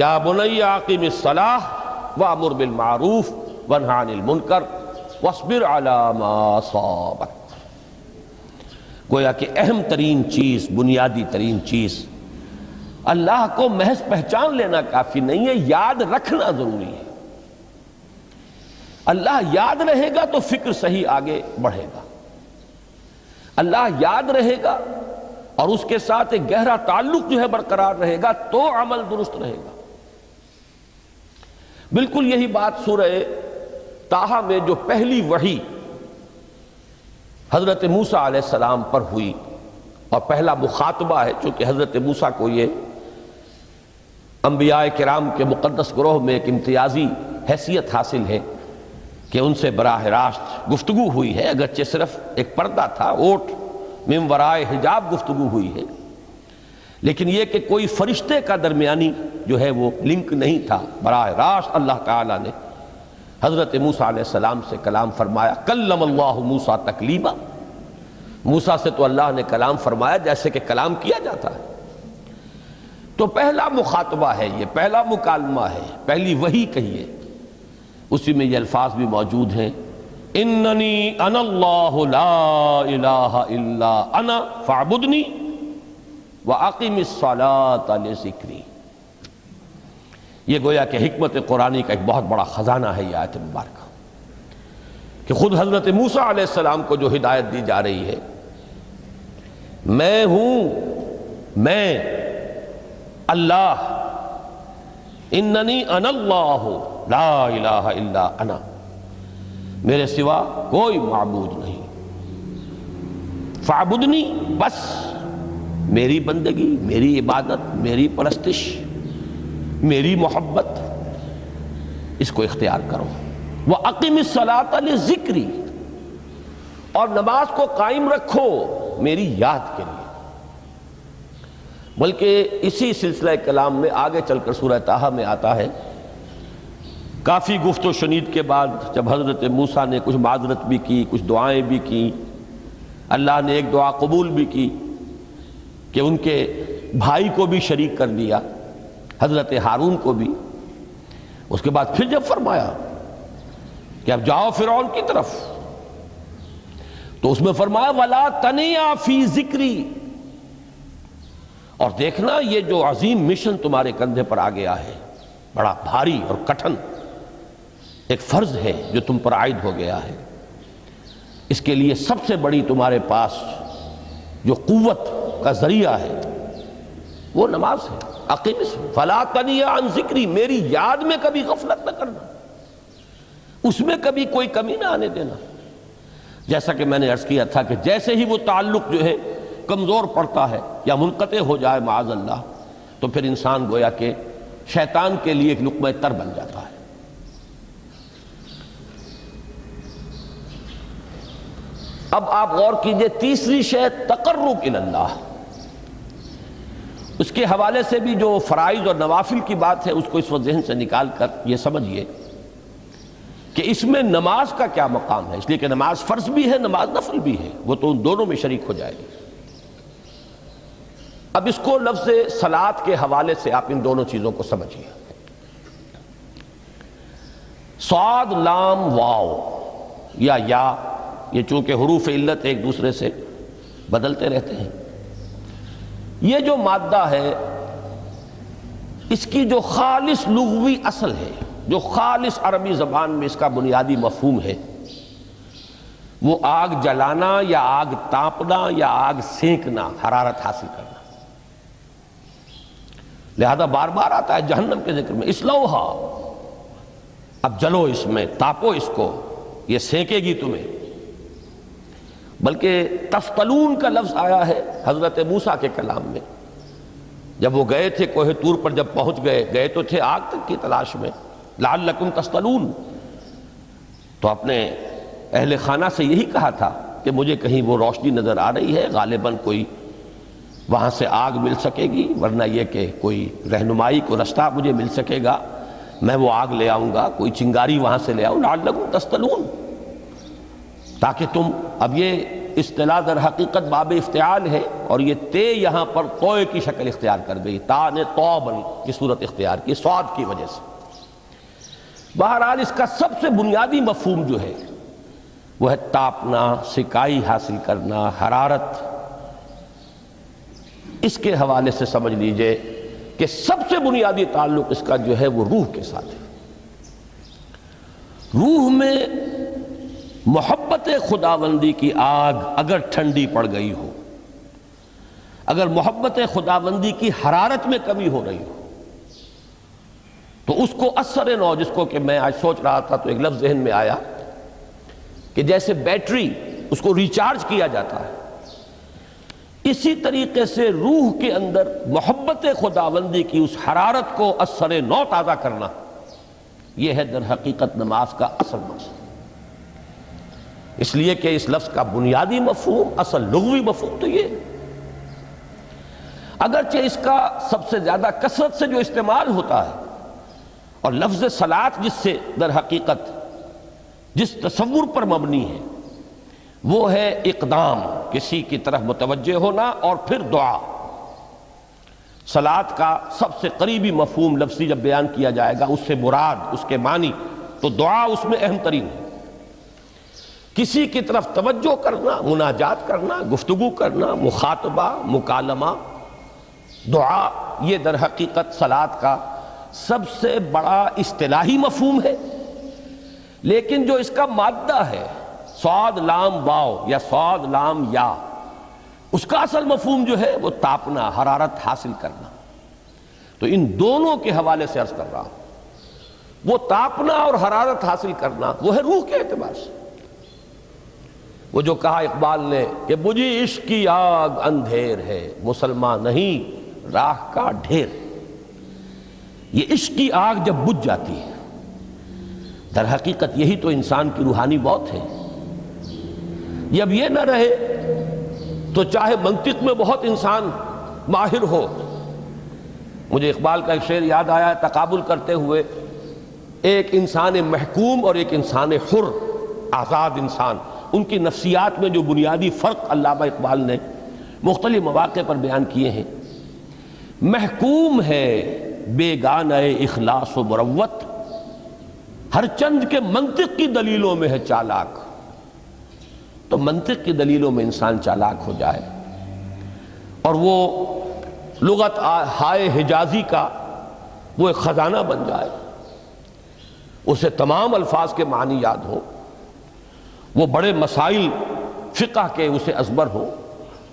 یا بنی اقم الصلاۃ وامر بالمعروف وانہ عن المنکر واصبر علی ما اصابک۔ گویا کہ اہم ترین چیز، بنیادی ترین چیز، اللہ کو محض پہچان لینا کافی نہیں ہے، یاد رکھنا ضروری ہے۔ اللہ یاد رہے گا تو فکر صحیح آگے بڑھے گا، اللہ یاد رہے گا اور اس کے ساتھ ایک گہرا تعلق جو ہے برقرار رہے گا تو عمل درست رہے گا۔ بالکل یہی بات سورہ طٰہٰ میں جو پہلی وحی حضرت موسیٰ علیہ السلام پر ہوئی اور پہلا مخاطبہ ہے، چونکہ حضرت موسیٰ کو یہ انبیاء کرام کے مقدس گروہ میں ایک امتیازی حیثیت حاصل ہے کہ ان سے براہ راست گفتگو ہوئی ہے، اگرچہ صرف ایک پردہ تھا، اوٹ من ورائے حجاب گفتگو ہوئی ہے، لیکن یہ کہ کوئی فرشتے کا درمیانی جو ہے وہ لنک نہیں تھا، براہ راست اللہ تعالیٰ نے حضرت موسیٰ علیہ السلام سے کلام فرمایا۔ کلم اللہ موسیٰ تکلیما، موسیٰ سے تو اللہ نے کلام فرمایا جیسے کہ کلام کیا جاتا ہے۔ تو پہلا مخاطبہ ہے، یہ پہلا مکالمہ ہے، پہلی وحی کہیے، اسی میں یہ الفاظ بھی موجود ہیں، اننی انا اللہ لا الہ الا انا فاعبدنی واقم الصلاۃ لذکری۔ یہ گویا کہ حکمت قرآنی کا ایک بہت بڑا خزانہ ہے یہ آیت مبارکہ، کہ خود حضرت موسیٰ علیہ السلام کو جو ہدایت دی جا رہی ہے، میں ہوں، میں اللہ، اننی انا اللہ لا الہ الا انا، میرے سوا کوئی معبود نہیں، فاعبدنی، بس میری بندگی، میری عبادت، میری پرستش، میری محبت، اس کو اختیار کرو۔ وَأَقِمِ الصَّلَاةَ لِذِكْرِي، اور نماز کو قائم رکھو میری یاد کے لیے۔ بلکہ اسی سلسلہ کلام میں آگے چل کر سورہ طٰہٰ میں آتا ہے، کافی گفت و شنید کے بعد جب حضرت موسیٰ نے کچھ معذرت بھی کی، کچھ دعائیں بھی کی، اللہ نے ایک دعا قبول بھی کی کہ ان کے بھائی کو بھی شریک کر دیا، حضرت ہارون کو بھی۔ اس کے بعد پھر جب فرمایا کہ اب جاؤ فرعون کی طرف، تو اس میں فرمایا وَلَا تَنِيَا فِي ذِكْرِي، اور دیکھنا یہ جو عظیم مشن تمہارے کندھے پر آ گیا ہے، بڑا بھاری اور کٹھن ایک فرض ہے جو تم پر عائد ہو گیا ہے، اس کے لیے سب سے بڑی تمہارے پاس جو قوت کا ذریعہ ہے وہ نماز ہے۔ اقیم فلا تنیا عن ذکری، میری یاد میں کبھی غفلت نہ کرنا، اس میں کبھی کوئی کمی نہ آنے دینا۔ جیسا کہ میں نے عرض کیا تھا کہ جیسے ہی وہ تعلق جو ہے کمزور پڑتا ہے یا منقطع ہو جائے معاذ اللہ، تو پھر انسان گویا کہ شیطان کے لیے ایک لقمہ تر بن جاتا ہے۔ اب آپ غور کیجئے، تیسری شے تقرب الی اللہ، اس کے حوالے سے بھی جو فرائض اور نوافل کی بات ہے اس کو اس وقت ذہن سے نکال کر یہ سمجھیے کہ اس میں نماز کا کیا مقام ہے، اس لیے کہ نماز فرض بھی ہے، نماز نفل بھی ہے، وہ تو ان دونوں میں شریک ہو جائے گی۔ اب اس کو لفظ صلاۃ کے حوالے سے آپ ان دونوں چیزوں کو سمجھیے۔ صاد لام واو یا یہ چونکہ حروف علت ایک دوسرے سے بدلتے رہتے ہیں، یہ جو مادہ ہے اس کی جو خالص لغوی اصل ہے، جو خالص عربی زبان میں اس کا بنیادی مفہوم ہے، وہ آگ جلانا یا آگ تاپنا یا آگ سینکنا، حرارت حاصل کرنا۔ لہذا بار بار آتا ہے جہنم کے ذکر میں، اسلوہا، اب جلو اس میں، تاپو اس کو، یہ سینکے گی تمہیں۔ بلکہ تفتلون کا لفظ آیا ہے حضرت موسیٰ کے کلام میں، جب وہ گئے تھے کوہ طور پر، جب پہنچ گئے تو تھے آگ تک کی تلاش میں، لعلکم تفتلون، تو اپنے اہل خانہ سے یہی کہا تھا کہ مجھے کہیں وہ روشنی نظر آ رہی ہے، غالباً کوئی وہاں سے آگ مل سکے گی، ورنہ یہ کہ کوئی رہنمائی کو رستہ مجھے مل سکے گا، میں وہ آگ لے آؤں گا، کوئی چنگاری وہاں سے لے آؤں، لعلکم تفتلون، تاکہ تم، اب یہ اصطلاح در حقیقت باب افتعال ہے، اور یہ تے یہاں پر توئے کی شکل اختیار کر گئی، تا نے تو بنی کی صورت اختیار کی صاد کی وجہ سے۔ بہرحال اس کا سب سے بنیادی مفہوم جو ہے وہ ہے تاپنا، سکائی حاصل کرنا، حرارت۔ اس کے حوالے سے سمجھ لیجئے کہ سب سے بنیادی تعلق اس کا جو ہے وہ روح کے ساتھ ہے۔ روح میں محبت خداوندی کی آگ اگر ٹھنڈی پڑ گئی ہو، اگر محبت خداوندی کی حرارت میں کمی ہو رہی ہو، تو اس کو اثر نو، جس کو کہ میں آج سوچ رہا تھا تو ایک لفظ ذہن میں آیا کہ جیسے بیٹری اس کو ریچارج کیا جاتا ہے، اسی طریقے سے روح کے اندر محبت خداوندی کی اس حرارت کو اثر نو تازہ کرنا، یہ ہے در حقیقت نماز کا اصل مقصد۔ اس لیے کہ اس لفظ کا بنیادی مفہوم، اصل لغوی مفہوم تو یہ، اگرچہ اس کا سب سے زیادہ کثرت سے جو استعمال ہوتا ہے، اور لفظ صلاۃ جس سے در حقیقت جس تصور پر مبنی ہے وہ ہے اقدام، کسی کی طرف متوجہ ہونا اور پھر دعا۔ صلاۃ کا سب سے قریبی مفہوم لفظی جب بیان کیا جائے گا، اس سے مراد، اس کے معنی تو دعا اس میں اہم ترین ہے۔ کسی کی طرف توجہ کرنا، مناجات کرنا، گفتگو کرنا، مخاطبہ، مکالمہ، دعا، یہ در حقیقت صلاۃ کا سب سے بڑا اصطلاحی مفہوم ہے۔ لیکن جو اس کا مادہ ہے، صاد لام واو یا صاد لام یا، اس کا اصل مفہوم جو ہے وہ تاپنا، حرارت حاصل کرنا۔ تو ان دونوں کے حوالے سے عرض کر رہا ہوں، وہ تاپنا اور حرارت حاصل کرنا وہ ہے روح کے اعتبار سے۔ وہ جو کہا اقبال نے کہ بجھی عشق کی آگ اندھیر ہے، مسلمان نہیں راہ کا ڈھیر۔ یہ عشق کی آگ جب بجھ جاتی ہے، در حقیقت یہی تو انسان کی روحانی موت ہے۔ جب یہ نہ رہے تو چاہے منطق میں بہت انسان ماہر ہو۔ مجھے اقبال کا ایک شعر یاد آیا ہے، تقابل کرتے ہوئے ایک انسان محکوم اور ایک انسان حر، آزاد انسان، ان کی نفسیات میں جو بنیادی فرق علامہ اقبال نے مختلف مواقع پر بیان کیے ہیں۔ محکوم ہے بیگانہ اخلاص و مروت، ہر چند کے منطق کی دلیلوں میں ہے چالاک۔ تو منطق کی دلیلوں میں انسان چالاک ہو جائے اور وہ لغت ہائے حجازی کا وہ ایک خزانہ بن جائے، اسے تمام الفاظ کے معنی یاد ہو، وہ بڑے مسائل فقہ کے اسے ازبر ہو،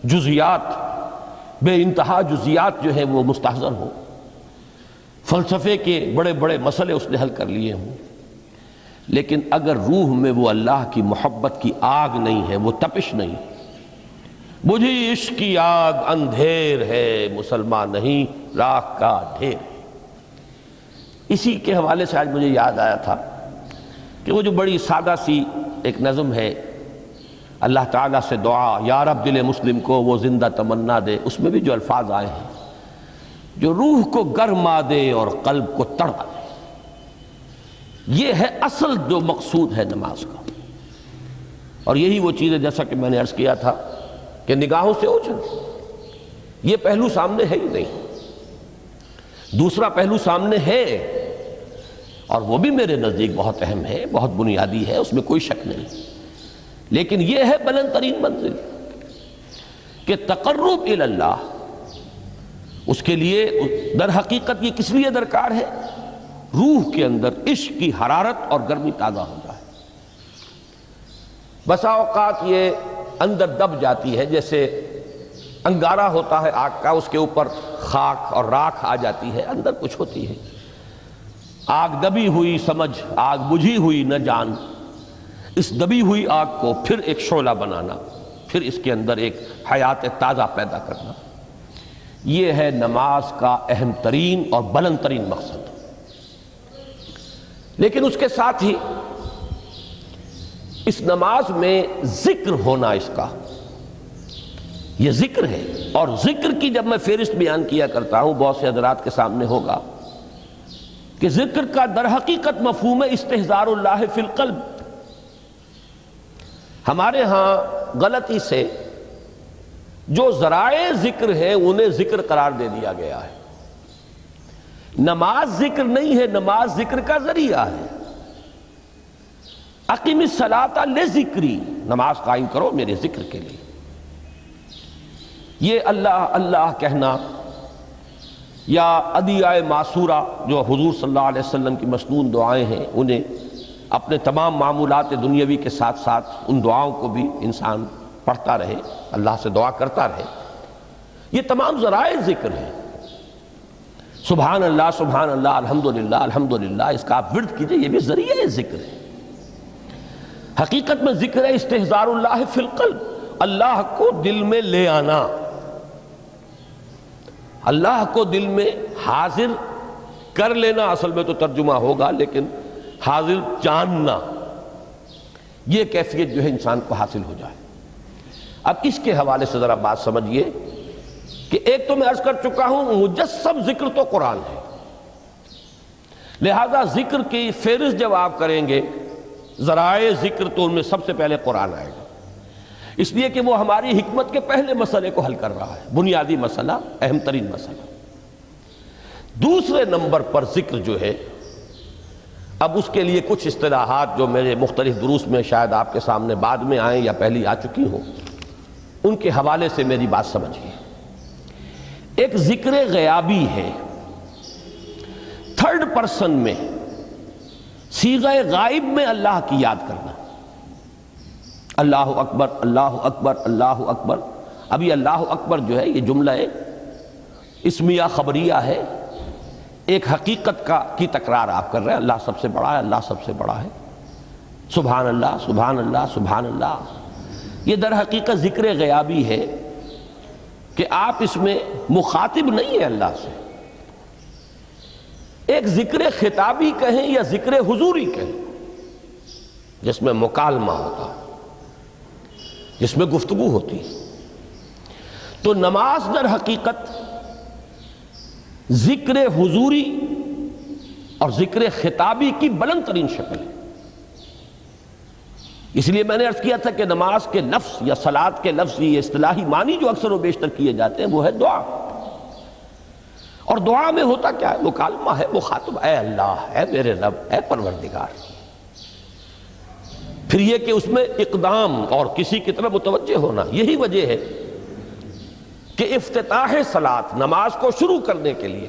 جزیات، بے انتہا جزیات جو ہیں وہ مستحضر ہو، فلسفے کے بڑے بڑے مسئلے اس نے حل کر لیے ہوں، لیکن اگر روح میں وہ اللہ کی محبت کی آگ نہیں ہے، وہ تپش نہیں، بجھی عشق کی آگ اندھیر ہے، مسلمان نہیں راہ کا ڈھیر۔ اسی کے حوالے سے آج مجھے یاد آیا تھا کہ وہ جو بڑی سادہ سی ایک نظم ہے، اللہ تعالیٰ سے دعا، یا رب دل مسلم کو وہ زندہ تمنا دے، اس میں بھی جو الفاظ آئے ہیں جو روح کو گرما دے اور قلب کو تڑپا دے، یہ ہے اصل جو مقصود ہے نماز کا۔ اور یہی وہ چیز ہے جیسا کہ میں نے عرض کیا تھا کہ نگاہوں سے اوجھل، یہ پہلو سامنے ہے ہی نہیں، دوسرا پہلو سامنے ہے اور وہ بھی میرے نزدیک بہت اہم ہے، بہت بنیادی ہے، اس میں کوئی شک نہیں، لیکن یہ ہے بلند ترین منزل کہ تقرب الی اللہ، اس کے لیے در حقیقت یہ کس لیے درکار ہے؟ روح کے اندر عشق کی حرارت اور گرمی تازہ ہو جائے۔ بسا اوقات یہ اندر دب جاتی ہے، جیسے انگارہ ہوتا ہے آگ کا، اس کے اوپر خاک اور راکھ آ جاتی ہے، اندر کچھ ہوتی ہے، آگ دبی ہوئی سمجھ، آگ بجھی ہوئی نہ جان، اس دبی ہوئی آگ کو پھر ایک شعلہ بنانا، پھر اس کے اندر ایک حیات تازہ پیدا کرنا، یہ ہے نماز کا اہم ترین اور بلند ترین مقصد۔ لیکن اس کے ساتھ ہی اس نماز میں ذکر ہونا، اس کا یہ ذکر ہے، اور ذکر کی جب میں فہرست بیان کیا کرتا ہوں بہت سے حضرات کے سامنے ہوگا کہ ذکر کا در حقیقت مفہوم ہے استحضار اللہ فی القلب۔ ہمارے ہاں غلطی سے جو ذرائع ذکر ہیں انہیں ذکر قرار دے دیا گیا ہے۔ نماز ذکر نہیں ہے، نماز ذکر کا ذریعہ ہے۔ اقیم الصلاۃ لذکری، نماز قائم کرو میرے ذکر کے لیے۔ یہ اللہ اللہ کہنا یا ادعیہ معصورہ جو حضور صلی اللہ علیہ وسلم کی مسنون دعائیں ہیں، انہیں اپنے تمام معمولات دنیاوی کے ساتھ ساتھ ان دعاؤں کو بھی انسان پڑھتا رہے، اللہ سے دعا کرتا رہے، یہ تمام ذرائع ذکر ہیں۔ سبحان اللہ الحمدللہ الحمدللہ، اس کا آپ ورد کیجئے، یہ بھی ذریعہ ذکر ہے۔ حقیقت میں ذکر ہے استحضار اللہ فی القلب، اللہ کو دل میں لے آنا، اللہ کو دل میں حاضر کر لینا، اصل میں تو ترجمہ ہوگا لیکن حاضر جاننا، یہ کیفیت جو ہے انسان کو حاصل ہو جائے۔ اب اس کے حوالے سے ذرا بات سمجھیے کہ ایک تو میں عرض کر چکا ہوں مجسم ذکر تو قرآن ہے، لہذا ذکر کی فہرست جب آپ کریں گے ذرائع ذکر تو ان میں سب سے پہلے قرآن آئے گا، اس لیے کہ وہ ہماری حکمت کے پہلے مسئلے کو حل کر رہا ہے، بنیادی مسئلہ، اہم ترین مسئلہ۔ دوسرے نمبر پر ذکر جو ہے، اب اس کے لیے کچھ اصطلاحات جو میرے مختلف دروس میں شاید آپ کے سامنے بعد میں آئیں یا پہلی آ چکی ہوں، ان کے حوالے سے میری بات سمجھیے۔ ایک ذکر غیابی ہے، تھرڈ پرسن میں، صیغہ غائب میں اللہ کی یاد کرنا، اللہ اکبر اللہ اکبر اللہ اکبر۔ اب یہ اللہ اکبر جو ہے یہ جملہ اسمیہ خبریہ ہے، ایک حقیقت کی تکرار آپ کر رہے ہیں، اللہ سب سے بڑا ہے، اللہ سب سے بڑا ہے، سبحان اللہ سبحان اللہ سبحان اللہ۔ یہ در حقیقت ذکر غیابی ہے کہ آپ اس میں مخاطب نہیں ہیں اللہ سے، ایک ذکر خطابی کہیں یا ذکر حضوری کہیں جس میں مکالمہ ہوتا ہے، جس میں گفتگو ہوتی ہے۔ تو نماز در حقیقت ذکر حضوری اور ذکر خطابی کی بلند ترین شکل ہے۔ اس لیے میں نے عرض کیا تھا کہ نماز کے لفظ یا صلاۃ کے لفظ، یہ اصطلاحی معنی جو اکثر و بیشتر کیے جاتے ہیں وہ ہے دعا، اور دعا میں ہوتا کیا ہے؟ مکالمہ ہے، مخاطب، اے اللہ، اے میرے رب، اے پروردگار۔ پھر یہ کہ اس میں اقدام اور کسی کی طرف متوجہ ہونا، یہی وجہ ہے کہ افتتاح صلاۃ، نماز کو شروع کرنے کے لیے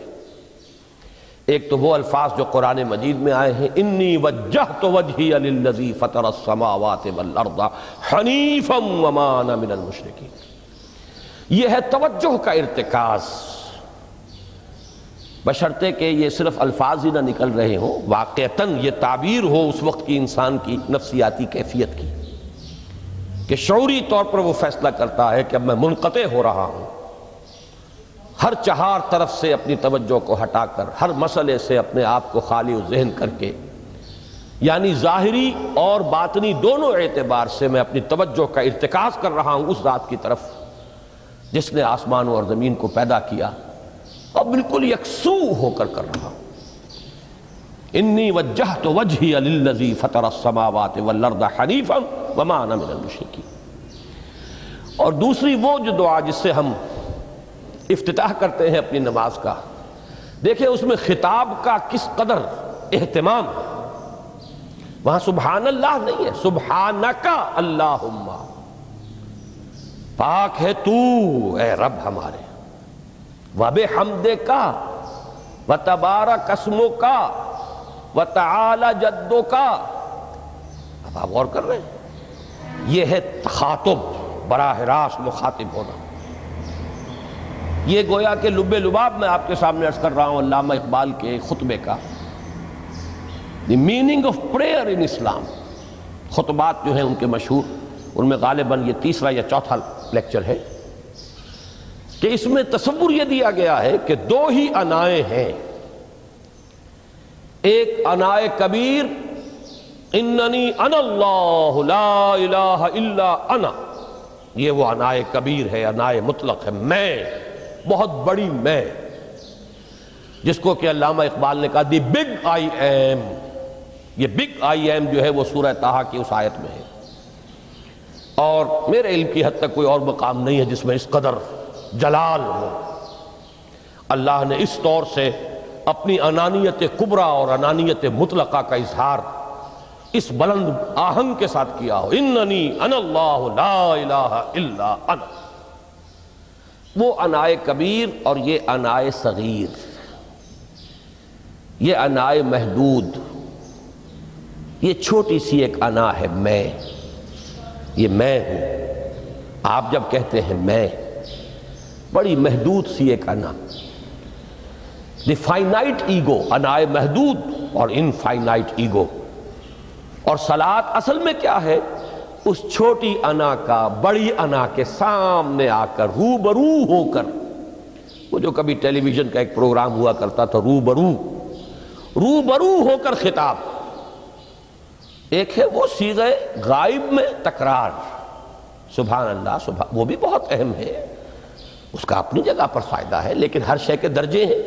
ایک تو وہ الفاظ جو قرآن مجید میں آئے ہیں، انی وجہت وجہی للذی فطر السماوات والارض حنیفا وما انا من المشرکین، یہ ہے توجہ کا ارتکاز، بشرطے کہ یہ صرف الفاظ ہی نہ نکل رہے ہوں، واقعتاً یہ تعبیر ہو اس وقت کی انسان کی نفسیاتی کیفیت کی، کہ شعوری طور پر وہ فیصلہ کرتا ہے کہ اب میں منقطع ہو رہا ہوں، ہر چہار طرف سے اپنی توجہ کو ہٹا کر، ہر مسئلے سے اپنے آپ کو خالی و ذہن کر کے، یعنی ظاہری اور باطنی دونوں اعتبار سے میں اپنی توجہ کا ارتکاز کر رہا ہوں اس ذات کی طرف جس نے آسمانوں اور زمین کو پیدا کیا، اور بالکل یکسو ہو کر رہا ہوں۔ انی وجہت وجہی للذی فطر السماوات والارض حنیفا وما انا من المشرکین۔ اور دوسری وہ جو دعا جس سے ہم افتتاح کرتے ہیں اپنی نماز کا، دیکھیں اس میں خطاب کا کس قدر اہتمام ہے، وہاں سبحان اللہ نہیں ہے، سبحانک اللہم، پاک ہے تو اے رب ہمارے، وبحمدک وتبارک اسمک وتعالی جدک۔ اب آپ غور کر رہے ہیں، یہ ہے تخاطب، براہ راست مخاطب ہونا۔ یہ گویا کہ لب لباب میں آپ کے سامنے عرض کر رہا ہوں علامہ اقبال کے خطبے کا، دی میننگ آف پریئر ان اسلام۔ خطبات جو ہیں ان کے مشہور، ان میں غالباً یہ تیسرا یا چوتھا لیکچر ہے کہ اس میں تصور یہ دیا گیا ہے کہ دو ہی انائیں ہیں، ایک انائے کبیر اننی انا اللہ لا الہ الا انا، یہ وہ انائے کبیر ہے، انائے مطلق ہے، میں، بہت بڑی میں، جس کو کہ علامہ اقبال نے کہا دی بگ آئی ایم۔ یہ بگ آئی ایم جو ہے وہ سورہ طٰہٰ کی اس آیت میں ہے اور میرے علم کی حد تک کوئی اور مقام نہیں ہے جس میں اس قدر جلال ہو۔ اللہ نے اس طور سے اپنی انانیت کبریٰ اور انانیت مطلقہ کا اظہار اس بلند آہنگ کے ساتھ کیا ہو، اننی انا اللہ لا الہ الا انا۔ وہ انائے کبیر اور یہ انائے صغیر، یہ انائے محدود، یہ چھوٹی سی ایک انا ہے، میں، یہ میں ہوں۔ آپ جب کہتے ہیں میں، بڑی محدود سی ایک انا، دی فائنائٹ ایگو، انائے محدود اور انفائنائٹ ایگو۔ اور صلاۃ اصل میں کیا ہے؟ اس چھوٹی انا کا بڑی انا کے سامنے آ کر، روبرو ہو کر، وہ جو کبھی ٹیلی ویژن کا ایک پروگرام ہوا کرتا تھا، روبرو ہو کر خطاب۔ ایک ہے وہ صیغہ غائب میں تکرار، سبحان اللہ سبحان، وہ بھی بہت اہم ہے، اس کا اپنی جگہ پر فائدہ ہے، لیکن ہر شے کے درجے ہیں۔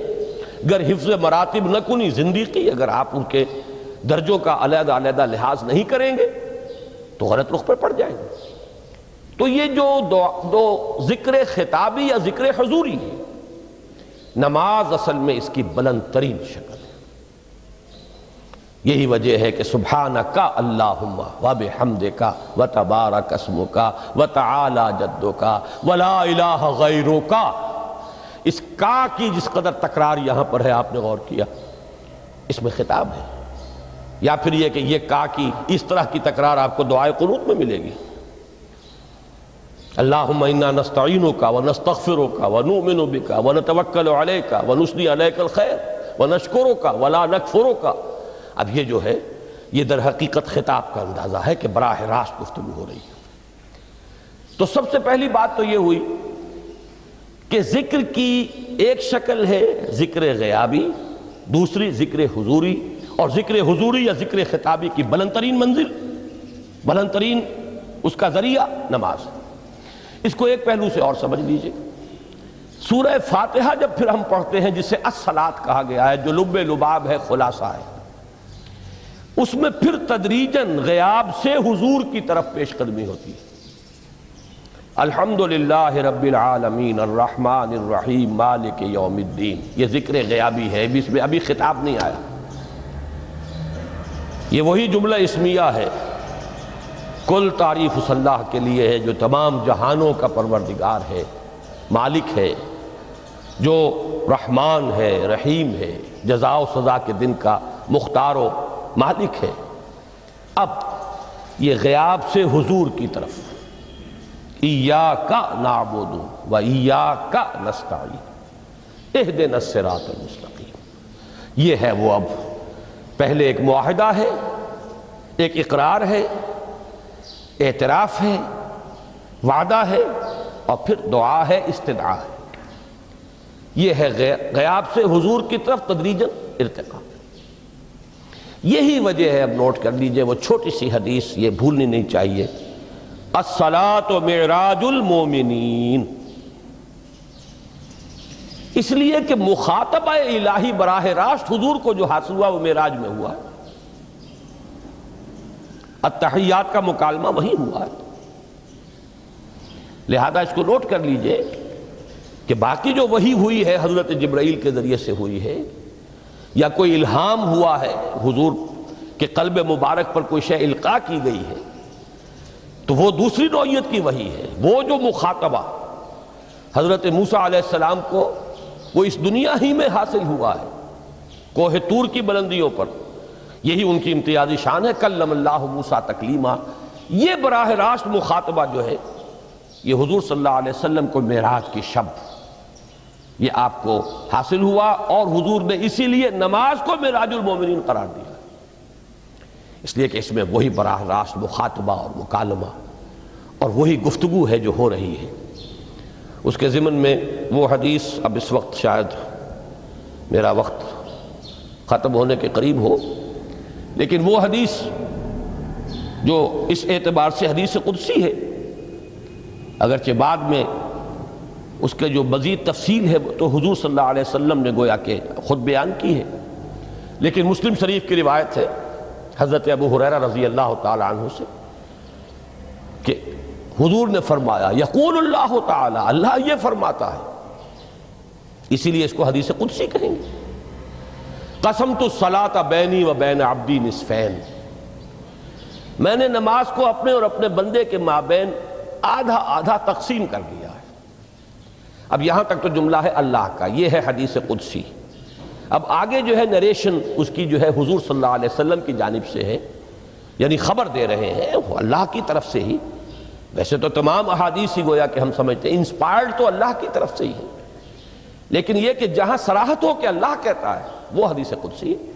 گر حفظ مراتب نہ کنی زندگی، اگر آپ ان کے درجوں کا علیحدہ علیحدہ لحاظ نہیں کریں گے تو غلط رخ پر پڑ جائیں گے۔ تو یہ جو دو ذکر خطابی یا ذکر حضوری ہے، نماز اصل میں اس کی بلند ترین شکل ہے۔ یہی وجہ ہے کہ سبحانک اللہم وبحمدک وتبارک اسمک وتعالی جدک ولا الہ غیرک۔ اس کا کی جس قدر تکرار یہاں پر ہے، آپ نے غور کیا، اس میں خطاب ہے، یا پھر یہ کہ یہ کا کی اس طرح کی تکرار آپ کو دعائے قنوت میں ملے گی۔ اللہم انا نستعینک ونستغفرک ونؤمن بک ونتوکل علیک ونثنی علیک الخیر ونشکرک ولا نکفرک۔ اب یہ جو ہے، یہ در حقیقت خطاب کا اندازہ ہے کہ براہ راست گفتگو ہو رہی ہے۔ تو سب سے پہلی بات تو یہ ہوئی کہ ذکر کی ایک شکل ہے ذکر غیابی، دوسری ذکر حضوری، اور ذکر حضوری یا ذکر خطابی کی بلند ترین منزل، بلند ترین اس کا ذریعہ نماز۔ اس کو ایک پہلو سے اور سمجھ لیجئے، سورہ فاتحہ جب پھر ہم پڑھتے ہیں، جسے الصلاۃ کہا گیا ہے، جو لب لباب ہے، خلاصہ ہے، اس میں پھر تدریجاً غیاب سے حضور کی طرف پیش قدمی ہوتی ہے۔ الحمدللہ رب العالمین الرحمن الرحیم مالک یوم الدین، یہ ذکر غیابی ہے، اس میں ابھی خطاب نہیں آیا۔ یہ وہی جملہ اسمیہ ہے، کل تعریف اس اللہ کے لیے ہے جو تمام جہانوں کا پروردگار ہے، مالک ہے، جو رحمان ہے، رحیم ہے، جزا و سزا کے دن کا مختار و مالک ہے۔ اب یہ غیاب سے حضور کی طرف، ایاک نعبد و ایاک نستعین اہدنا الصراط المستقیم، یہ ہے وہ۔ اب پہلے ایک معاہدہ ہے، ایک اقرار ہے، اعتراف ہے، وعدہ ہے، اور پھر دعا ہے، استدعا ہے۔ یہ ہے غیاب سے حضور کی طرف تدریجاً ارتقاء۔ یہی وجہ ہے، اب نوٹ کر لیجئے، وہ چھوٹی سی حدیث یہ بھولنی نہیں چاہیے، الصلاۃ معراج المومنین، اس لیے کہ مخاطبہ الہی براہ راست حضور کو جو حاصل ہوا وہ معراج میں ہوا، التحیات کا مکالمہ وہی ہوا ہے۔ لہذا اس کو نوٹ کر لیجئے کہ باقی جو وحی ہوئی ہے حضرت جبرائیل کے ذریعے سے ہوئی ہے، یا کوئی الہام ہوا ہے، حضور کے قلب مبارک پر کوئی شے القاء کی گئی ہے، تو وہ دوسری نوعیت کی وحی ہے۔ وہ جو مخاطبہ حضرت موسیٰ علیہ السلام کو وہ اس دنیا ہی میں حاصل ہوا ہے، کوہ طور کی بلندیوں پر، یہی ان کی امتیازی شان ہے، کلم اللہ موسیٰ تکلیما۔ یہ براہ راست مخاطبہ جو ہے، یہ حضور صلی اللہ علیہ وسلم کو معراج کی شب یہ آپ کو حاصل ہوا، اور حضور نے اسی لیے نماز کو معراج المومنین قرار دیا، اس لیے کہ اس میں وہی براہ راست مخاطبہ اور مکالمہ اور وہی گفتگو ہے جو ہو رہی ہے۔ اس کے ضمن میں وہ حدیث، اب اس وقت شاید میرا وقت ختم ہونے کے قریب ہو، لیکن وہ حدیث جو اس اعتبار سے حدیث قدسی ہے، اگرچہ بعد میں اس کے جو مزید تفصیل ہے تو حضور صلی اللہ علیہ وسلم نے گویا کہ خود بیان کی ہے، لیکن مسلم شریف کی روایت ہے حضرت ابو ہریرہ رضی اللہ تعالی عنہ سے کہ حضور نے فرمایا یقول اللہ تعالی، اللہ یہ فرماتا ہے، اسی لیے اس کو حدیث قدسی کہیں گے۔ قسمت الصلاۃ بینی و بین عبدی نصفین، میں نے نماز کو اپنے اور اپنے بندے کے مابین آدھا آدھا تقسیم کر دیا ہے۔ اب یہاں تک تو جملہ ہے اللہ کا، یہ ہے حدیث قدسی۔ اب آگے جو ہے نریشن اس کی جو ہے حضور صلی اللہ علیہ وسلم کی جانب سے ہے، یعنی خبر دے رہے ہیں وہ اللہ کی طرف سے ہی۔ ویسے تو تمام احادیث ہی گویا کہ ہم سمجھتے ہیں انسپائرڈ تو اللہ کی طرف سے ہی ہے، لیکن یہ کہ جہاں صراحت ہو کہ اللہ کہتا ہے وہ حدیث قدسی ہے۔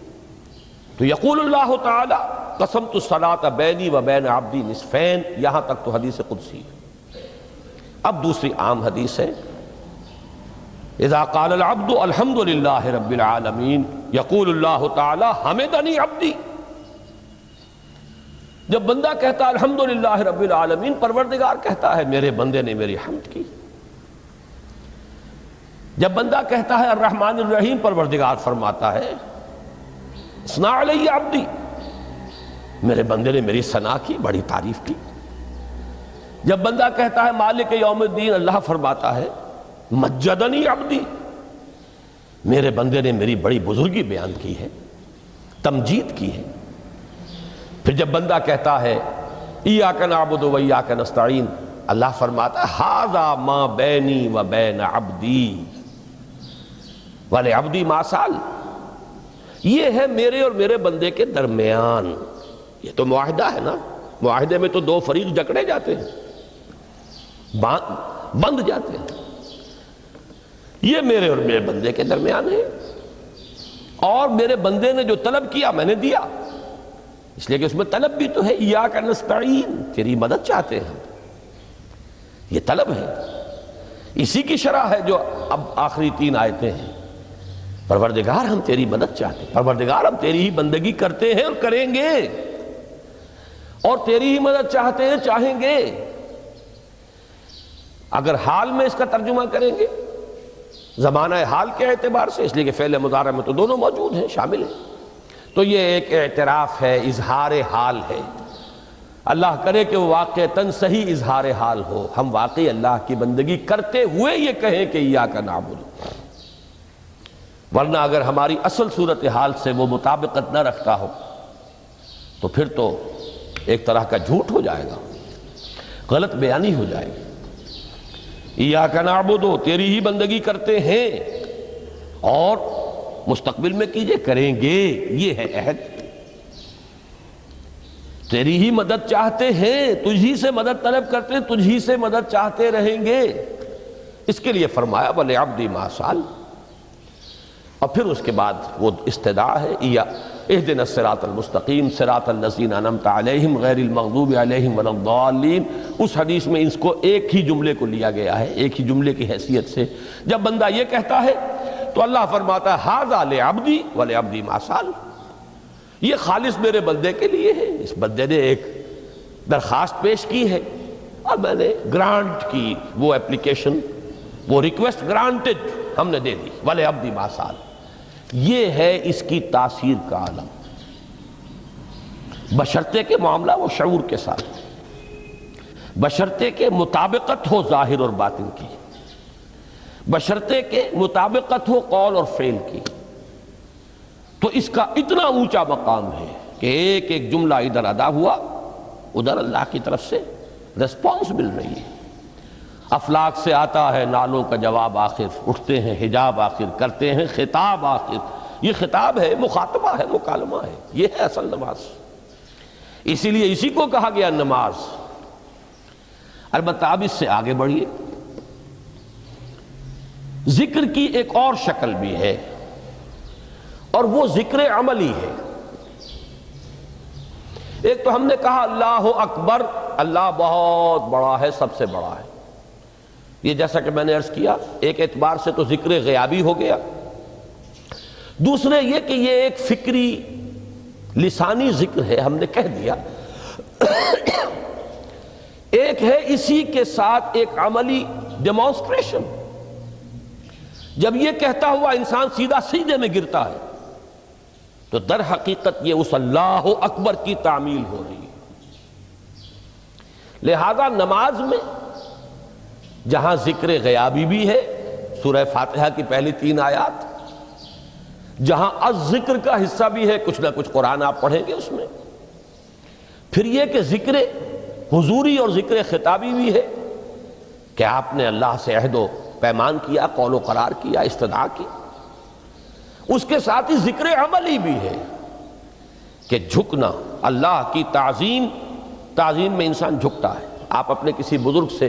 تو یقول اللہ تعالی قسمت الصلاۃ بینی و بین عبدی نصفین، یہاں تک تو حدیث قدسی ہے۔ اب دوسری عام حدیث ہے، اذا قال العبد الحمد للہ رب العالمین یقول اللہ تعالی حمدنی عبدی، جب بندہ کہتا ہے الحمدللہ رب العالمین، پروردگار کہتا ہے میرے بندے نے میری حمد کی۔ جب بندہ کہتا ہے الرحمن الرحیم، پروردگار فرماتا ہے اثنا علی عبدی، میرے بندے نے میری ثنا کی، بڑی تعریف کی۔ جب بندہ کہتا ہے مالک یوم الدین، اللہ فرماتا ہے مجدنی عبدی، میرے بندے نے میری بڑی بزرگی بیان کی ہے، تمجید کی ہے۔ پھر جب بندہ کہتا ہے ایاک نعبد و ایاک نستعین، اللہ فرماتا ہے ھذا ما بینی و بین عبدی ولعبدی ما سأل، یہ ہے میرے اور میرے بندے کے درمیان۔ یہ تو معاہدہ ہے نا، معاہدے میں تو دو فریق جکڑے جاتے ہیں، بند جاتے ہیں۔ یہ میرے اور میرے بندے کے درمیان ہے، اور میرے بندے نے جو طلب کیا میں نے دیا، اس لیے کہ اس میں طلب بھی تو ہے، ایاک نستعین، تیری مدد چاہتے ہیں، یہ طلب ہے۔ اسی کی شرح ہے جو اب آخری 3 آیتیں ہیں، پروردگار ہم تیری مدد چاہتے ہیں، پروردگار ہم تیری ہی بندگی کرتے ہیں اور کریں گے، اور تیری ہی مدد چاہتے ہیں، چاہیں گے۔ اگر حال میں اس کا ترجمہ کریں گے زمانہ حال کے اعتبار سے، اس لیے کہ فعل مضارع میں تو دونوں موجود ہیں، شامل ہیں، تو یہ ایک اعتراف ہے، اظہار حال ہے۔ اللہ کرے کہ وہ واقعتاً صحیح اظہار حال ہو، ہم واقعی اللہ کی بندگی کرتے ہوئے یہ کہیں کہ ایاک نعبد، ورنہ اگر ہماری اصل صورتحال سے وہ مطابقت نہ رکھتا ہو تو پھر تو ایک طرح کا جھوٹ ہو جائے گا، غلط بیانی ہو جائے گی۔ ایاک نعبد، تیری ہی بندگی کرتے ہیں، اور مستقبل میں کیجئے، کریں گے، یہ ہے عہد۔ تیری ہی مدد چاہتے ہیں، تجھی سے مدد طلب کرتے ہیں، تجھی سے مدد چاہتے رہیں گے، اس کے لیے فرمایا وَلِعَبْدِ مَا سَأَلَ۔ اور پھر اس کے بعد وہ استدعا ہے اهدنا الصراط المستقیم صراط الذین انعمت علیہم غیر المغضوب علیہم ولا الضالین۔ اس حدیث میں اس کو ایک ہی جملے کو لیا گیا ہے، ایک ہی جملے کی حیثیت سے۔ جب بندہ یہ کہتا ہے تو اللہ فرماتا ہے ھذا لعبدی ولعبدی ما سأل، یہ خالص میرے بندے کے لیے ہے، اس بندے نے ایک درخواست پیش کی ہے اور میں نے گرانٹ کی، وہ اپلیکیشن، وہ ریکویسٹ گرانٹڈ ہم نے دے دی، ولعبدی ما سأل۔ یہ ہے اس کی تاثیر کا عالم، بشرطے کے معاملہ وہ شعور کے ساتھ، بشرطے کے مطابقت ہو ظاہر اور باطن کی، بشرطے کے مطابقت ہو قول اور فعل کی، تو اس کا اتنا اونچا مقام ہے کہ ایک ایک جملہ ادھر ادا ہوا، ادھر اللہ کی طرف سے ریسپانس مل رہی ہے۔ افلاک سے آتا ہے نالوں کا جواب آخر، اٹھتے ہیں حجاب آخر، کرتے ہیں خطاب آخر۔ یہ خطاب ہے، مخاطبہ ہے، مکالمہ ہے، یہ ہے اصل نماز۔ اسی لیے اسی کو کہا گیا نماز۔ البتہ اب اس سے آگے بڑھیے، ذکر کی ایک اور شکل بھی ہے، اور وہ ذکر عملی ہے۔ ایک تو ہم نے کہا اللہ اکبر، اللہ بہت بڑا ہے، سب سے بڑا ہے، یہ جیسا کہ میں نے عرض کیا ایک اعتبار سے تو ذکر غیابی ہو گیا۔ دوسرے یہ کہ یہ ایک فکری لسانی ذکر ہے، ہم نے کہہ دیا۔ ایک ہے اسی کے ساتھ ایک عملی ڈیمانسٹریشن، جب یہ کہتا ہوا انسان سیدھا سجدے میں گرتا ہے تو در حقیقت یہ اس اللہ اکبر کی تعمیل ہو رہی ہے۔ لہذا نماز میں جہاں ذکر غیابی بھی ہے، سورہ فاتحہ کی پہلی 3 آیات، جہاں الذکر کا حصہ بھی ہے، کچھ نہ کچھ قرآن آپ پڑھیں گے اس میں، پھر یہ کہ ذکر حضوری اور ذکر خطابی بھی ہے کہ آپ نے اللہ سے عہد و پیمان کیا، قول و قرار کیا، استدعا کی، اس کے ساتھ ہی ذکر عملی بھی ہے کہ جھکنا، اللہ کی تعظیم میں انسان جھکتا ہے۔ آپ اپنے کسی بزرگ سے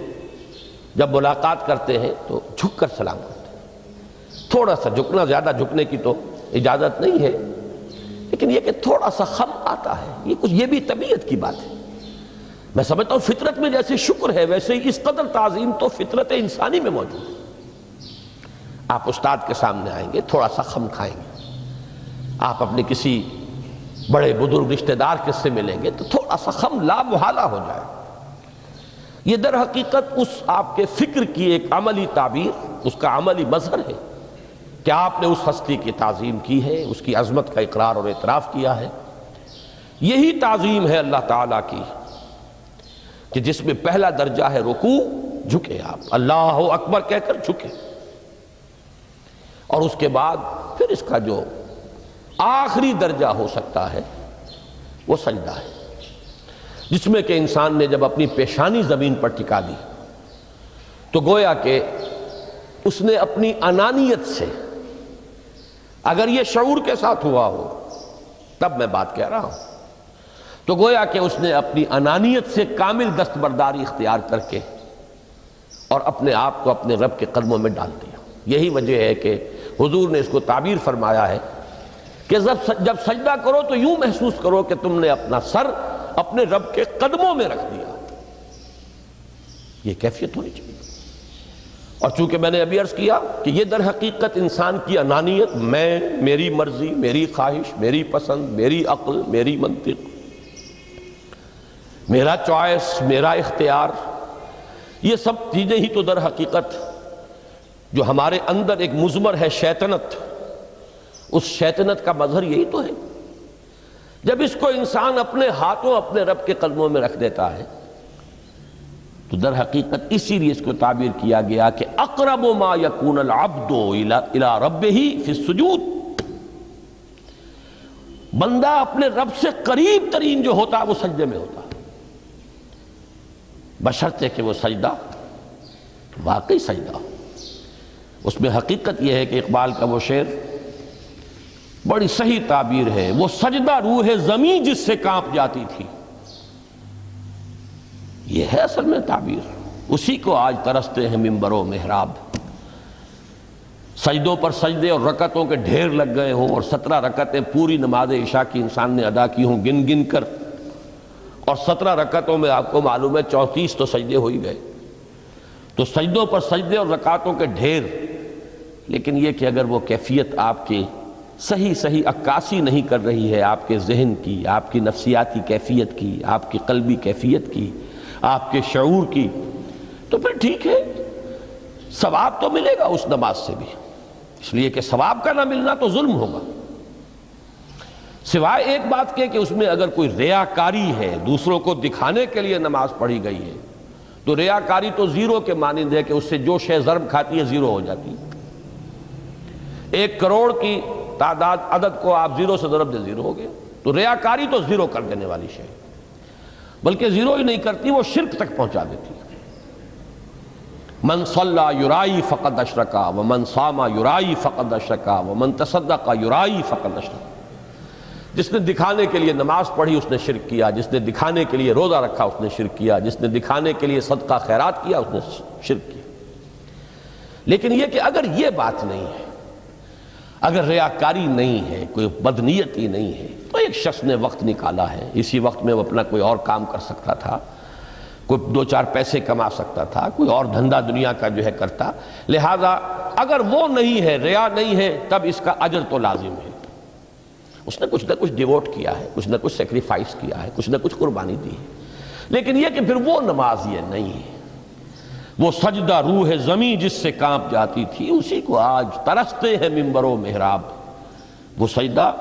جب ملاقات کرتے ہیں تو جھک کر سلام کرتے ہیں، تھوڑا سا جھکنا، زیادہ جھکنے کی تو اجازت نہیں ہے، لیکن یہ کہ تھوڑا سا خم آتا ہے، یہ بھی طبیعت کی بات ہے۔ میں سمجھتا ہوں فطرت میں جیسے شکر ہے ویسے ہی اس قدر تعظیم تو فطرت انسانی میں موجود ہے۔ آپ استاد کے سامنے آئیں گے، تھوڑا سا خم کھائیں گے، آپ اپنے کسی بڑے بزرگ رشتہ دار کس سے ملیں گے تو تھوڑا سا خم لا محالہ ہو جائے۔ یہ در حقیقت اس آپ کے فکر کی ایک عملی تعبیر، اس کا عملی مظہر ہے کہ آپ نے اس ہستی کی تعظیم کی ہے، اس کی عظمت کا اقرار اور اعتراف کیا ہے۔ یہی تعظیم ہے اللہ تعالیٰ کی کہ جس میں پہلا درجہ ہے رکوع، جھکے آپ، اللہ اکبر کہہ کر جھکے، اور اس کے بعد پھر اس کا جو آخری درجہ ہو سکتا ہے وہ سجدہ ہے، جس میں کہ انسان نے جب اپنی پیشانی زمین پر ٹکا دی تو گویا کہ اس نے اپنی انانیت سے، اگر یہ شعور کے ساتھ ہوا ہو تب میں بات کہہ رہا ہوں، تو گویا کہ اس نے اپنی انانیت سے کامل دستبرداری اختیار کر کے اور اپنے آپ کو اپنے رب کے قدموں میں ڈال دیا۔ یہی وجہ ہے کہ حضور نے اس کو تعبیر فرمایا ہے کہ جب سجدہ کرو تو یوں محسوس کرو کہ تم نے اپنا سر اپنے رب کے قدموں میں رکھ دیا۔ یہ کیفیت ہونی چاہیے، اور چونکہ میں نے ابھی عرض کیا کہ یہ در حقیقت انسان کی انانیت، میں، میری مرضی، میری خواہش، میری پسند، میری عقل، میری منطق، میرا چوائس، میرا اختیار، یہ سب چیزیں ہی تو در حقیقت جو ہمارے اندر ایک مضمر ہے شیطنت، اس شیطنت کا مظہر یہی تو ہے۔ جب اس کو انسان اپنے ہاتھوں اپنے رب کے قدموں میں رکھ دیتا ہے تو در حقیقت اسی لیے اس کو تعبیر کیا گیا کہ اقرب ما یکون العبد الی ربہ فی السجود، بندہ اپنے رب سے قریب ترین جو ہوتا ہے وہ سجدے میں ہوتا ہے، بشرطے کہ وہ سجدہ واقعی سجدہ ہو۔ اس میں حقیقت یہ ہے کہ اقبال کا وہ شعر بڑی صحیح تعبیر ہے، وہ سجدہ روح زمیں جس سے کانپ جاتی تھی، یہ ہے اصل میں تعبیر، اسی کو آج ترستے ہیں منبر و محراب۔ سجدوں پر سجدے اور رکعتوں کے ڈھیر لگ گئے ہوں، اور 17 رکعتیں پوری نماز عشاء کی انسان نے ادا کی ہوں گن گن کر، اور 17 رکعتوں میں آپ کو معلوم ہے 34 تو سجدے ہو ہی گئے، تو سجدوں پر سجدے اور رکعتوں کے ڈھیر، لیکن یہ کہ اگر وہ کیفیت آپ کی صحیح عکاسی نہیں کر رہی ہے آپ کے ذہن کی، آپ کی نفسیاتی کیفیت کی، آپ کی قلبی کیفیت کی، آپ کے شعور کی، تو پھر ٹھیک ہے، ثواب تو ملے گا اس نماز سے بھی، اس لیے کہ ثواب کا نہ ملنا تو ظلم ہوگا، سوائے ایک بات کے کہ اس میں اگر کوئی ریاکاری ہے، دوسروں کو دکھانے کے لیے نماز پڑھی گئی ہے، تو ریاکاری تو زیرو کے مانند ہے کہ اس سے جو شے ضرب کھاتی ہے زیرو ہو جاتی ہے۔ 1 کروڑ کی تعداد عدد کو آپ زیرو سے ضرب دے زیرو ہو گئے، تو ریاکاری تو زیرو کر دینے والی شے، بلکہ زیرو ہی نہیں کرتی، وہ شرک تک پہنچا دیتی ہے۔ من صلی یرائی فقد اشرکا ومن صام یرائی فقد اشرکا ومن تصدق یرائی فقد اشرکا، جس نے دکھانے کے لیے نماز پڑھی اس نے شرک کیا، جس نے دکھانے کے لیے روزہ رکھا اس نے شرک کیا، جس نے دکھانے کے لیے صدقہ خیرات کیا اس نے شرک کیا۔ لیکن یہ کہ اگر یہ بات نہیں ہے، اگر ریاکاری نہیں ہے، کوئی بدنیتی نہیں ہے، تو ایک شخص نے وقت نکالا ہے، اسی وقت میں وہ اپنا کوئی اور کام کر سکتا تھا، کوئی 2-4 پیسے کما سکتا تھا، کوئی اور دھندا دنیا کا جو ہے کرتا، لہذا اگر وہ نہیں ہے، ریا نہیں ہے، تب اس کا اجر تو لازم ہے، اس نے کچھ نہ کچھ ڈیووٹ کیا ہے، کچھ نہ کچھ سیکریفائس کیا ہے، کچھ نہ کچھ قربانی دی ہے، لیکن یہ کہ پھر وہ نماز یہ نہیں ہے، وہ سجدہ روح زمیں جس سے کانپ جاتی تھی، اسی کو آج ترستے ہیں منبر و محراب، وہ سجدہ